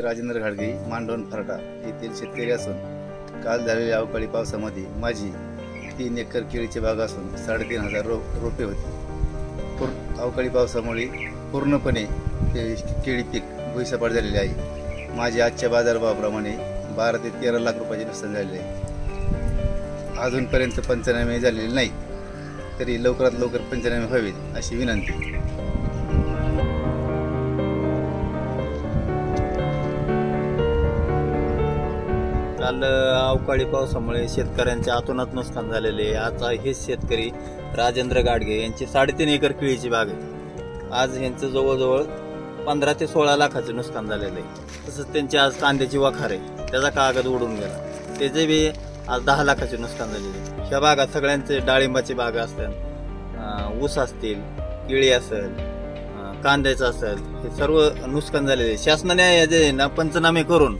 मी राजेंद्र घाडगे मांडवण फराटा येथील शेतकरी असून काल झालेल्या अवकाळी पावसामध्ये माझी 3 एकर केळीची बाग असून 3,500 रोपे होती। अवकाळी पावसामुळे पूर्णपणे केळी पीक भुईसपाट झालेले आहे। माझे आजच्या बाजारभावाप्रमाणे 12 ते 13 लाख रुपयाचे नुकसान झालेले आहे। अजूनपर्यंत पंचनामे झालेले नाही, तरी लवकरात लवकर पंचनामे व्हावेत अशी विनंती। काल अवकाळी पावसामुळे शेतकऱ्यांचे अतोनात नुकसान झालेले। आज हेच शेतकरी राजेंद्र गाडगे यांची 3.5 एकर केळीची बाग आहे। आज यांचं जवळजवळ 15 ते 16 लाखाचं नुकसान झालेलं आहे। तसंच त्यांची आज कांद्याची वखार आहे, त्याचा कागद उडून गेला, त्याचे बी आज 10 लाखाचे नुकसान झालेले। ह्या बागात सगळ्यांचे डाळिंबाची बाग असतात, ऊस असतील, केळी असेल, कांद्याचं असेल, हे सर्व नुकसान झालेले। शासनाने याचे ना पंचनामे करून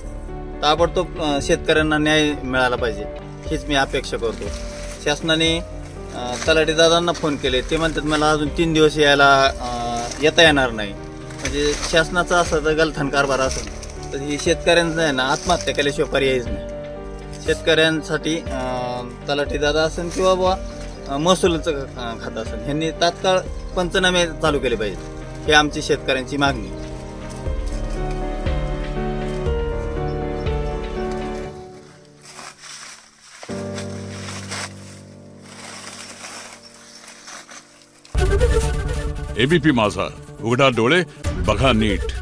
ताबडतोब शेतकऱ्यांना न्याय मिळाला पाहिजे, हीच मी अपेक्षा करतो। शासनाने तलाठी दादांना फोन केले, ते म्हणतात मला अजून 3 दिवस येता येणार नाही। म्हणजे शासनाचा असं तर गलथान कारभार असेल तर ही शेतकऱ्यांचं आहे ना आत्महत्या केल्याशिवाय पर्यायच नाही। शेतकऱ्यांसाठी तलाठी दादा असेल किंवा बुवा महसूलचं खातं असेल, ह्यांनी तात्काळ पंचनामे चालू केले पाहिजे, ही आमची शेतकऱ्यांची मागणी। एबीपी माझा, उघडा डोळे बघा नीट।